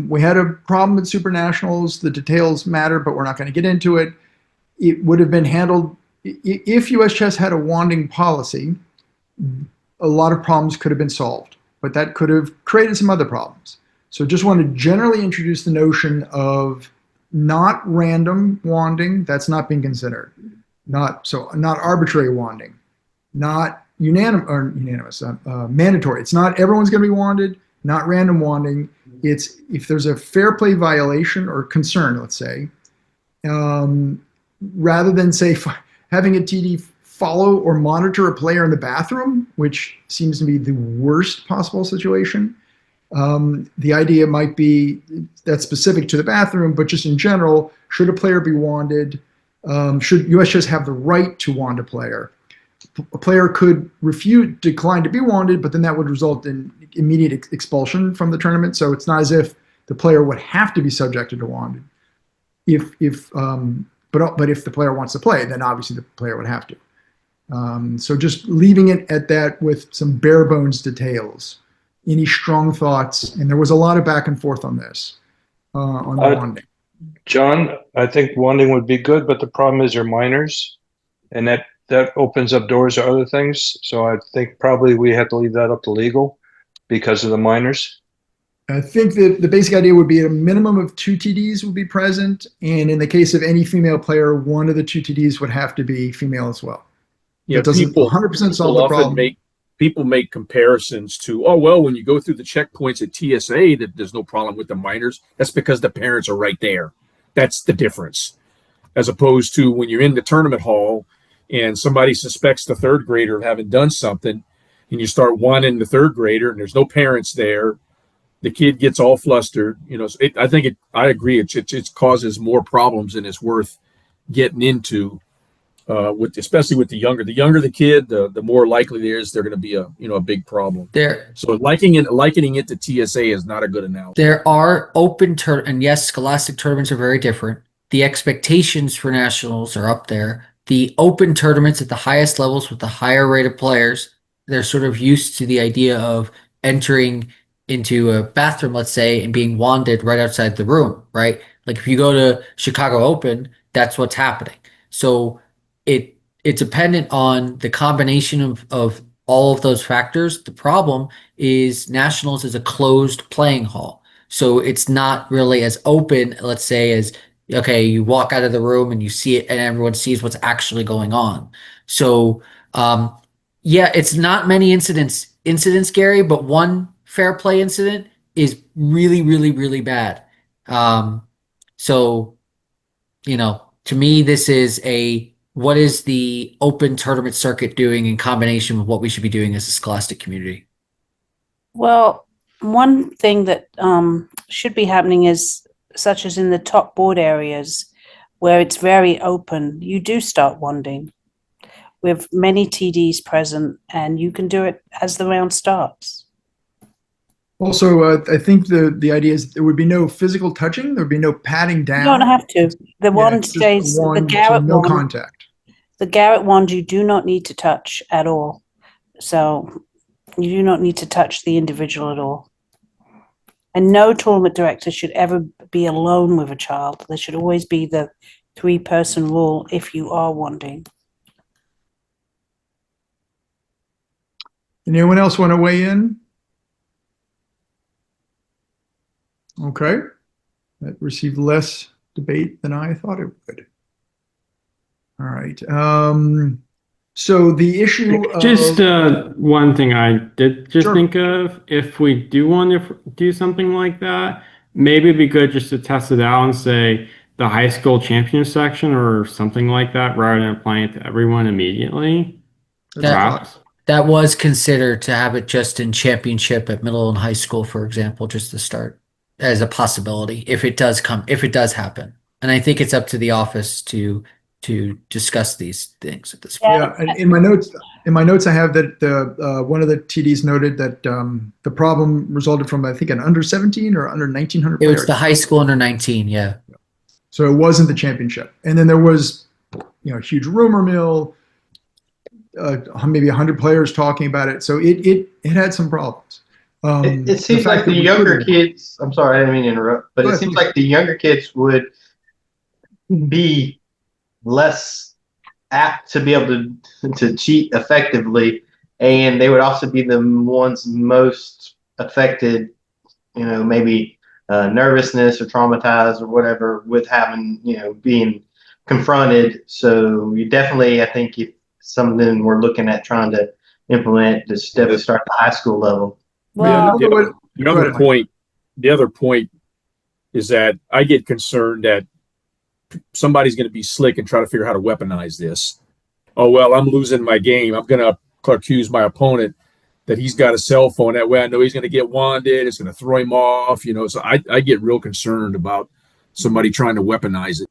We had a problem with Super Nationals. The details matter, but we're not going to get into it. It would have been handled if US Chess had a wanding policy. A lot of problems could have been solved, but that could have created some other problems. So just want to generally introduce the notion of not random wanding. That's not being considered. Not arbitrary wanding, not unanimous, mandatory. It's not everyone's going to be wanded, not random wanding. It's if there's a fair play violation or concern, let's say, rather than say having a TD follow or monitor a player in the bathroom, which seems to be the worst possible situation. The idea might be that's specific to the bathroom, but just in general, should a player be wanded? Should US Chess have the right to wand a player? A player could decline to be wanded, but then that would result in immediate expulsion from the tournament. So it's not as if the player would have to be subjected to wanding. But if the player wants to play, then obviously the player would have to. So just leaving it at that with some bare bones details. Any strong thoughts? And there was a lot of back and forth on this, on the wanding. John, I think wanding would be good, but the problem is you're minors, and that opens up doors to other things. So I think probably we have to leave that up to legal because of the minors. I think that the basic idea would be a minimum of 2 TDs would be present, and in the case of any female player, one of the 2 TDs would have to be female as well. Yeah, It doesn't 100% solve the often problem. People make comparisons to, oh, well, when you go through the checkpoints at TSA, that there's no problem with the minors. That's because the parents are right there. That's the difference. As opposed to when you're in the tournament hall and somebody suspects the third grader of having done something, and you start wanting the third grader and there's no parents there, the kid gets all flustered. I agree. It causes more problems than it's worth getting into. Especially with the younger the kid, the more likely there is they're going to be a big problem. So likening it to TSA is not a good analogy. There are open and yes, scholastic tournaments are very different. The expectations for nationals are up there. The open tournaments at the highest levels with the higher rate of players, they're sort of used to the idea of entering into a bathroom, let's say, and being wanded right outside the room, right? Like if you go to Chicago Open, that's what's happening. So it's dependent on the combination of all of those factors. The problem is nationals is a closed playing hall. So it's not really as open, let's say, as, okay, you walk out of the room and you see it and everyone sees what's actually going on. So, yeah, it's not many incidents, Gary, but one fair play incident is really, really, really bad. So, to me, this is what is the open tournament circuit doing in combination with what we should be doing as a scholastic community? Well, one thing that should be happening is, such as in the top board areas where it's very open, you do start wanding. We have many TDs present, and you can do it as the round starts. Also, I think the idea is there would be no physical touching. There would be no patting down. You don't have to. The wand stays, the Garrett no wand, contact. the Garrett wand you do not need to touch at all. So you do not need to touch the individual at all. And no tournament director should ever be alone with a child. There should always be the 3-person rule if you are wanding. Anyone else want to weigh in? Okay. That received less debate than I thought it would. All right. So the issue Just one thing I did just Sure. think of, if we do want to do something like that, maybe it'd be good just to test it out and say the high school champion section or something like that, rather than applying it to everyone immediately. That's a Perhaps. thought. That was considered to have it just in championship at middle and high school, for example, just to start as a possibility if it does happen. And I think it's up to the office to discuss these things at this point. Yeah, and in my notes, I have that the one of the TDs noted that the problem resulted from, I think, an under 17 or under 1900 It players. was the high school under 19, yeah. So it wasn't the championship. And then there was, huge rumor mill, maybe 100 players talking about it. So it had some problems. It seems like the younger kids, I'm sorry, I didn't mean to interrupt, but it seems like the younger kids would be less apt to be able to cheat effectively, and they would also be the ones most affected, maybe nervousness or traumatized or whatever with having, being confronted. So you definitely, I think, if something we're looking at trying to implement, to start at the high school level. Well, The other point is that I get concerned that somebody's going to be slick and try to figure out how to weaponize this. Oh, well, I'm losing my game. I'm going to accuse my opponent that he's got a cell phone. That way I know he's going to get wanded. It's going to throw him off, So I get real concerned about somebody trying to weaponize it.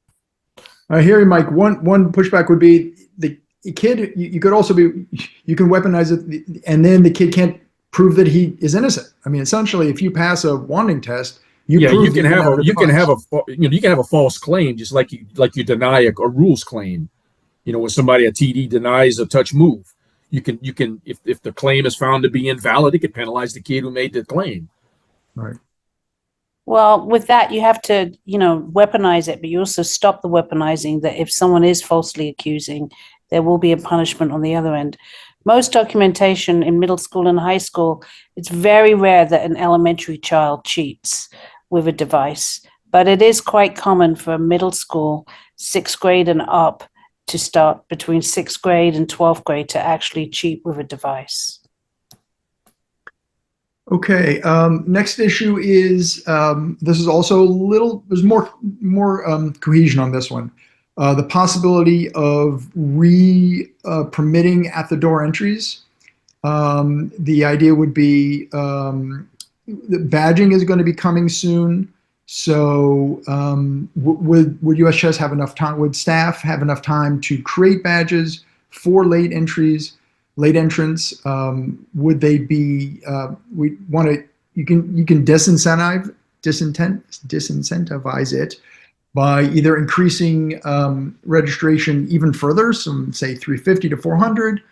I hear you, Mike. One pushback would be the kid, you could also you can weaponize it, and then the kid can't prove that he is innocent. I mean, essentially, if you pass a wanding test, you can have a false claim, just like you deny a rules claim. When somebody, a TD, denies a touch move, you can if the claim is found to be invalid, it could penalize the kid who made the claim. Right. well, with that, you have to, weaponize it, but you also stop the weaponizing that if someone is falsely accusing, there will be a punishment on the other end. Most documentation in middle school and high school, it's very rare that an elementary child cheats with a device, but it is quite common for middle school, 6th grade and up, to start between 6th grade and 12th grade to actually cheat with a device. Okay. Next issue is this is also there's more cohesion on this one. The possibility of permitting at the door entries. The idea would be the badging is going to be coming soon. So would US Chess have enough time? Would staff have enough time to create badges for late entrants? Would they be? We want to. You can disincentivize it by either increasing registration even further, some say 350 to 400,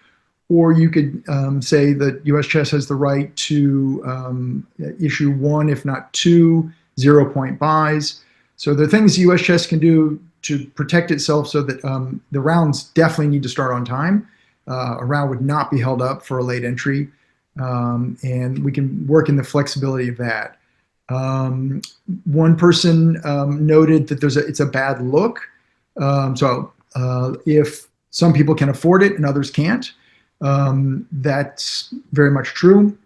or you could say that US Chess has the right to issue one, if not two, 0-point buys. So there are things US Chess can do to protect itself so that the rounds definitely need to start on time. A round would not be held up for a late entry, and we can work in the flexibility of that. One person noted that it's a bad look. So if some people can afford it and others can't, that's very much true.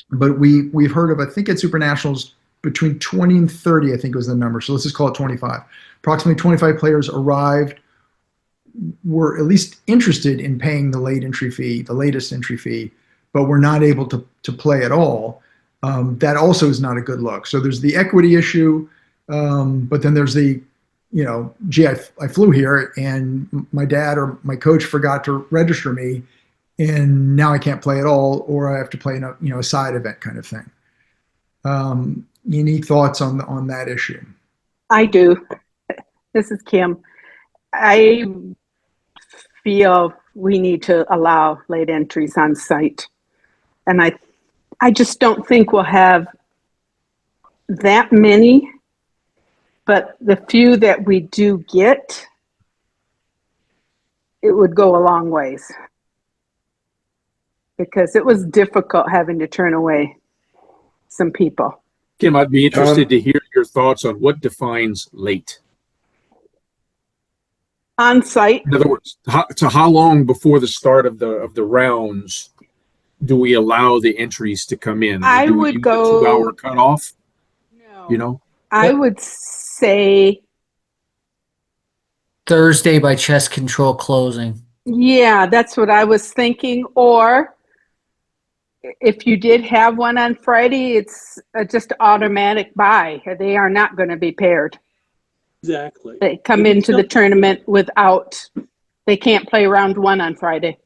But we've heard of, I think at Super Nationals, between 20 and 30, I think was the number. So let's just call it 25. Approximately 25 players arrived, were at least interested in paying the latest entry fee, but were not able to play at all. That also is not a good look. So there's the equity issue, but then there's the, gee, I flew here and my dad or my coach forgot to register me, and now I can't play at all, or I have to play in a side event kind of thing. Any thoughts on that issue? I do. This is Kim. I feel we need to allow late entries on site. And I just don't think we'll have that many, but the few that we do get, it would go a long ways. Because it was difficult having to turn away some people. Kim, I'd be interested to hear your thoughts on what defines late. On site. In other words, how long before the start of the rounds do we allow the entries to come in? I would go 2-hour cutoff. No. I would say, Thursday by chess control closing. yeah, that's what I was thinking. Or if you did have one on Friday, it's just automatic buy. They are not going to be paired. Exactly. They come into the tournament without, they can't play round one on Friday.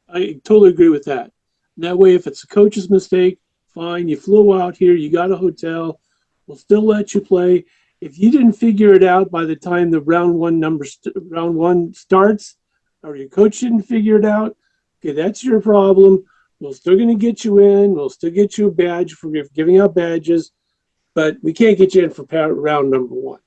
I totally agree with that. That way, if it's a coach's mistake, fine. You flew out here, you got a hotel, we'll still let you play. If you didn't figure it out by the time the round one starts, or your coach didn't figure it out, okay, that's your problem. We're still going to get you in. We'll still get you a badge for giving out badges, but we can't get you in for round number one.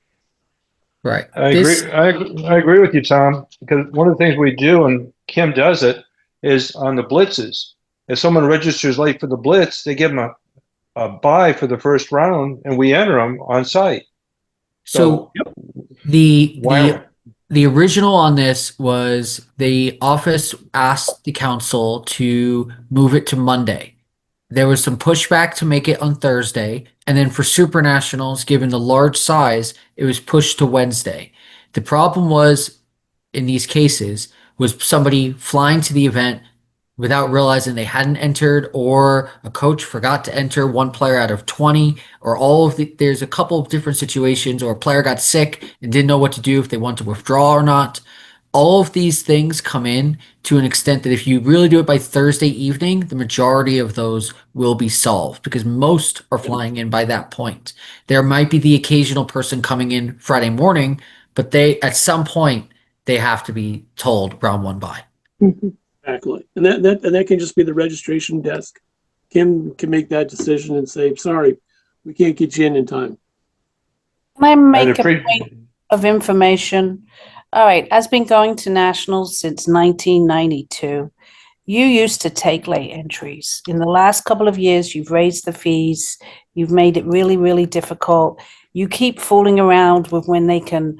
Right. I agree. I agree with you, Tom, because one of the things we do, and Kim does it, is on the blitzes. If someone registers late for the blitz, they give them a bye for the first round, and we enter them on site. So the original on this was the office asked the council to move it to Monday. There was some pushback to make it on Thursday, and then for Super Nationals, given the large size, it was pushed to Wednesday. The problem was, in these cases, was somebody flying to the event without realizing they hadn't entered, or a coach forgot to enter one player out of 20, or there's a couple of different situations, or a player got sick and didn't know what to do if they want to withdraw or not. All of these things come in to an extent that if you really do it by Thursday evening, the majority of those will be solved because most are flying in by that point. There might be the occasional person coming in Friday morning, but at some point, they have to be told round one bye. Exactly. And that can just be the registration desk. Kim can make that decision and say, sorry, we can't get you in time. Can I make a point of information? All right, I've been going to nationals since 1992. You used to take late entries. In the last couple of years, you've raised the fees. You've made it really, really difficult. You keep fooling around with when they can.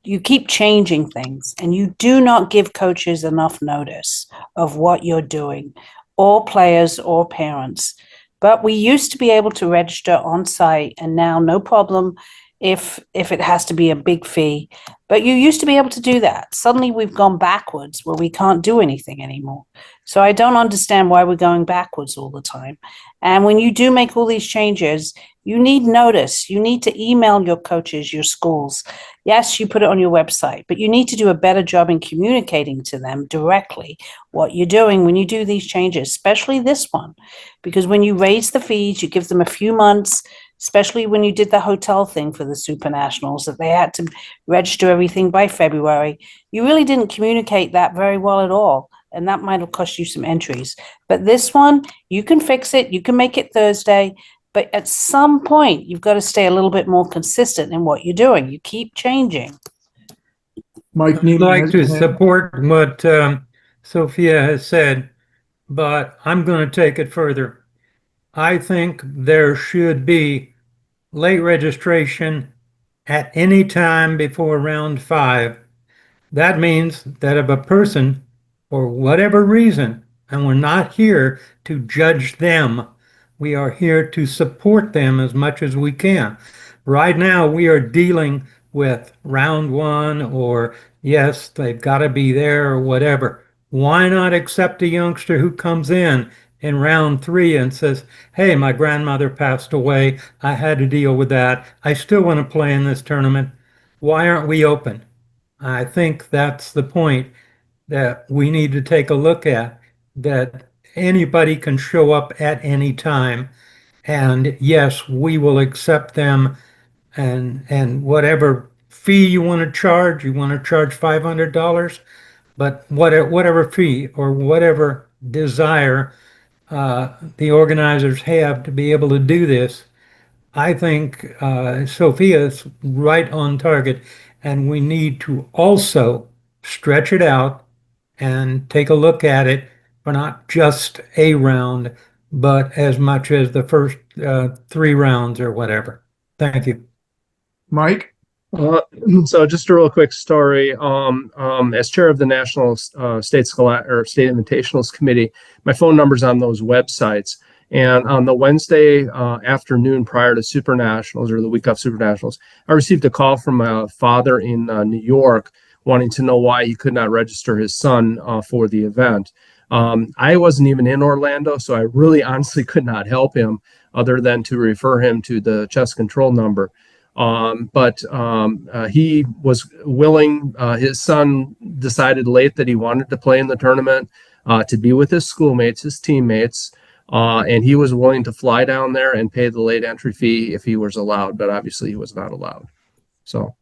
You keep changing things, and you do not give coaches enough notice of what you're doing, or players or parents. But we used to be able to register on site, and now no problem if it has to be a big fee. But you used to be able to do that. Suddenly we've gone backwards where we can't do anything anymore. So I don't understand why we're going backwards all the time. And when you do make all these changes, you need notice. You need to email your coaches, your schools. Yes, you put it on your website, but you need to do a better job in communicating to them directly what you're doing when you do these changes, especially this one. Because when you raise the fees, you give them a few months, especially when you did the hotel thing for the Super Nationals, that they had to register everything by February. You really didn't communicate that very well at all. And that might have cost you some entries. But this one, you can fix it. You can make it Thursday. But at some point, you've got to stay a little bit more consistent in what you're doing. You keep changing. Mike, I'd like to support what Sophia has said, but I'm going to take it further. I think there should be late registration at any time before round 5. That means that if a person, for whatever reason, and we're not here to judge them, we are here to support them as much as we can. Right now, we are dealing with round 1, or yes, they've got to be there or whatever. Why not accept a youngster who comes in round 3 and says, hey, my grandmother passed away. I had to deal with that. I still want to play in this tournament. Why aren't we open? I think that's the point that we need to take a look at, that anybody can show up at any time. And yes, we will accept them, and whatever fee you want to charge $500, but whatever fee or whatever desire the organizers have to be able to do this, I think Sophia's right on target, and we need to also stretch it out and take a look at it for not just a round, but as much as the first 3 rounds or whatever. Thank you. Mike? So just a real quick story. As chair of the National State Invitationals Committee, my phone number's on those websites. And on the Wednesday afternoon prior to Super Nationals, or the week of Super Nationals, I received a call from a father in New York wanting to know why he could not register his son for the event. I wasn't even in Orlando, so I really honestly could not help him other than to refer him to the chess control number. But he was willing. His son decided late that he wanted to play in the tournament, to be with his schoolmates, his teammates, and he was willing to fly down there and pay the late entry fee if he was allowed, but obviously he was not allowed. So,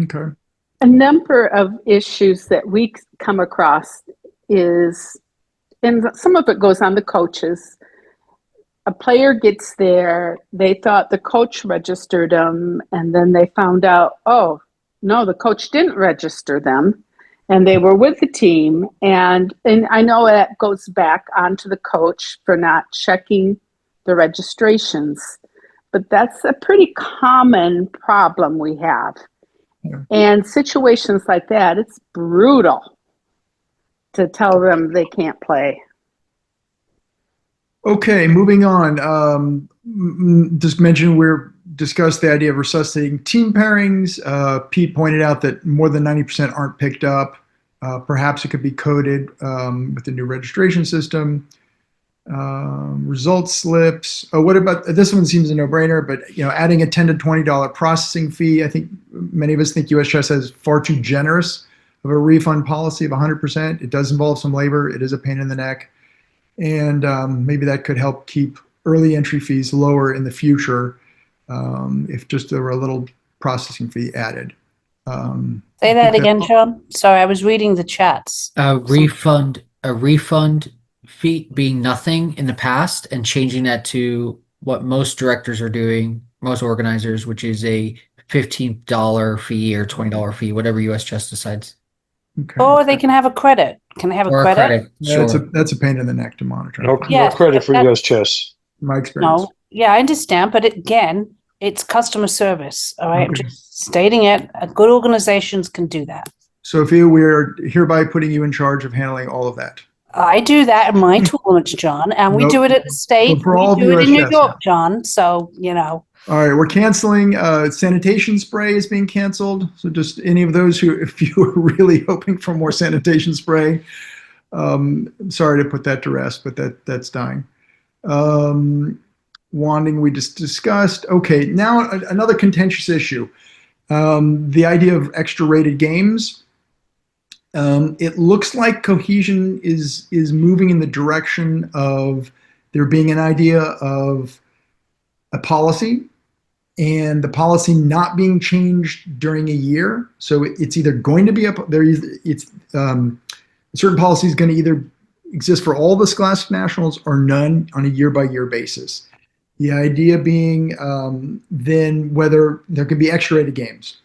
Okay. A number of issues that we come across is, and some of it goes on the coaches. A player gets there, they thought the coach registered them, and then they found out, oh, no, the coach didn't register them, and they were with the team. And I know that goes back onto the coach for not checking the registrations, but that's a pretty common problem we have. Yeah. And situations like that, it's brutal to tell them they can't play. Okay, moving on. Just mentioned we're discussed the idea of resuscitating team pairings. Pete pointed out that more than 90% aren't picked up. Perhaps it could be coded with the new registration system. Result slips. What about this one? Seems a no-brainer, but adding a $10 to $20 processing fee. I think many of us think US Chess has far too generous of a refund policy of 100%. It does involve some labor. It is a pain in the neck. And maybe that could help keep early entry fees lower in the future if just there were a little processing fee added. Say that again, Sean. Sorry, I was reading the chats. A refund fee being nothing in the past and changing that to what most directors are doing, most organizers, which is a $15 fee or $20 fee, whatever US Chess decides. Okay. Or they can have a credit. Can they have a Or credit? Yeah, sure. that's a pain in the neck to monitor. No, Yes, no credit for but US Chess. My experience. No, yeah, I understand, but again, it's customer service. All right, I'm Okay. just stating it. Good organizations can do that. Sophia, we're hereby putting you in charge of handling all of that. I do that in my tournaments, John, and we Nope. do it at the state. So for all of We do it US in New Chess York, now. John. So All right, we're canceling sanitation spray is being canceled. So just any of those who, if you were really hoping for more sanitation spray, sorry to put that to rest, but that's dying. Wanding we just discussed. Okay, now another contentious issue. The idea of extra rated games. It looks like Cohesion is moving in the direction of there being an idea of a policy and the policy not being changed during a year. So it's either going to be up there. Certain policy is going to either exist for all the Scholastic Nationals or none on a year-by-year basis. The idea being then whether there could be extra rated games.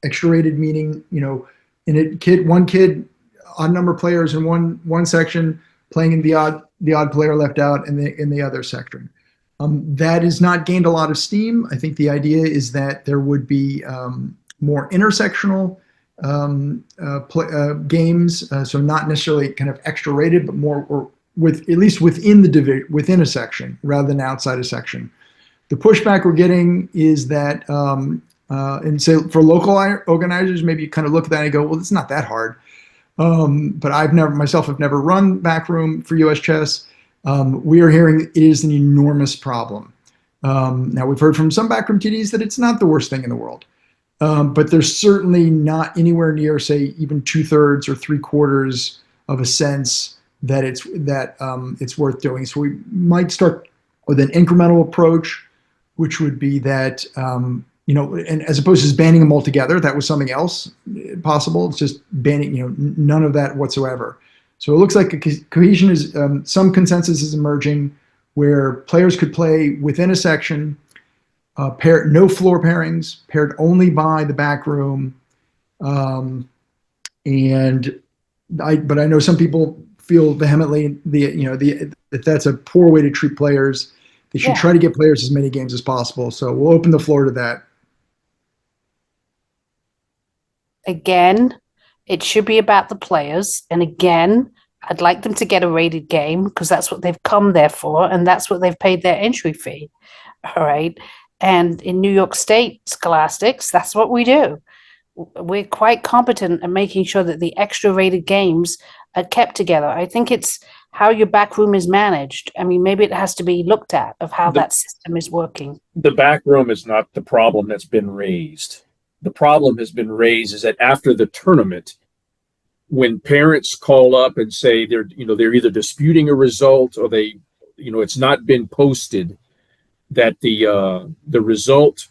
Extra rated meaning, one kid, odd number of players in one section playing in the odd player left out in the other section. That has not gained a lot of steam. I think the idea is that there would be more intersectional games, so not necessarily kind of extra rated, but more or with at least within a section rather than outside a section. The pushback we're getting is that, and so for local organizers, maybe you kind of look at that and go, well, it's not that hard. But I've never run backroom for US Chess. We are hearing it is an enormous problem. Now we've heard from some backroom TDs that it's not the worst thing in the world. But there's certainly not anywhere near, say, even 2/3 or 3/4 of a sense that it's worth doing. So we might start with an incremental approach, which would be that, and as opposed to just banning them altogether, that was something else possible. It's just banning, none of that whatsoever. So it looks like Cohesion is, some consensus is emerging where players could play within a section, no floor pairings, paired only by the back room. But I know some people feel vehemently that that's a poor way to treat players. They should try to get players as many games as possible. So we'll open the floor to that. again, it should be about the players. And again, I'd like them to get a rated game because that's what they've come there for and that's what they've paid their entry fee. All right. And in New York State scholastics, that's what we do. We're quite competent at making sure that the extra rated games are kept together. I think it's how your back room is managed. I mean, maybe it has to be looked at of how that system is working. The back room is not the problem that's been raised. The problem has been raised is that after the tournament, when parents call up and say they're either disputing a result or it's not been posted, that the result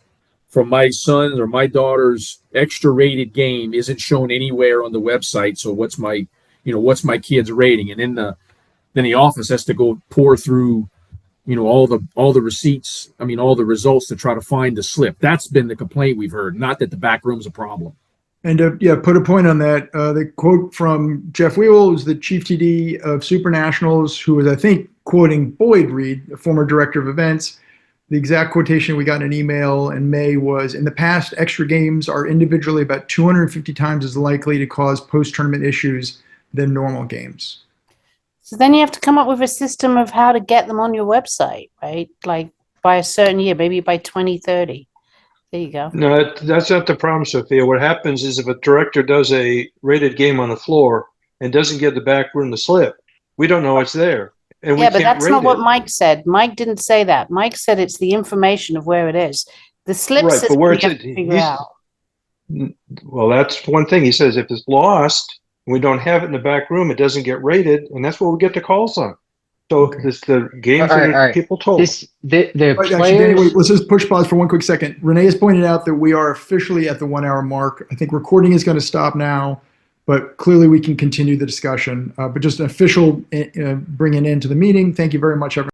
from my son or my daughter's extra rated game isn't shown anywhere on the website. So what's my kid's rating? And then the office has to go pour through, all the receipts. I mean, all the results to try to find the slip. That's been the complaint we've heard, not that the back room's a problem. And put a point on that. The quote from Jeff Whewell, who's the chief TD of Super Nationals, who was, I think, quoting Boyd Reed, the former director of events. The exact quotation we got in an email in May was, in the past, extra games are individually about 250 times as likely to cause post-tournament issues than normal games. So then you have to come up with a system of how to get them on your website, right? Like by a certain year, maybe by 2030. There you go. No, that's not the problem, Sophia. What happens is if a director does a rated game on the floor and doesn't give the back room the slip, we don't know it's there. And we Yeah, but can't that's rate not what it. Mike said. Mike didn't say that. Mike said it's the information of where it is. The slip Right, system but where you it's have at, to figure out. well, that's one thing. He says if it's lost, we don't have it in the back room, it doesn't get rated, and that's where we get the calls on. So Okay. it's the games All that right. people told. The Right, actually, Danny, players. let's just push pause for one quick second. Renee has pointed out that we are officially at the 1 hour mark. I think recording is going to stop now, but clearly we can continue the discussion. But just an official bringing into the meeting. Thank you very much, everyone.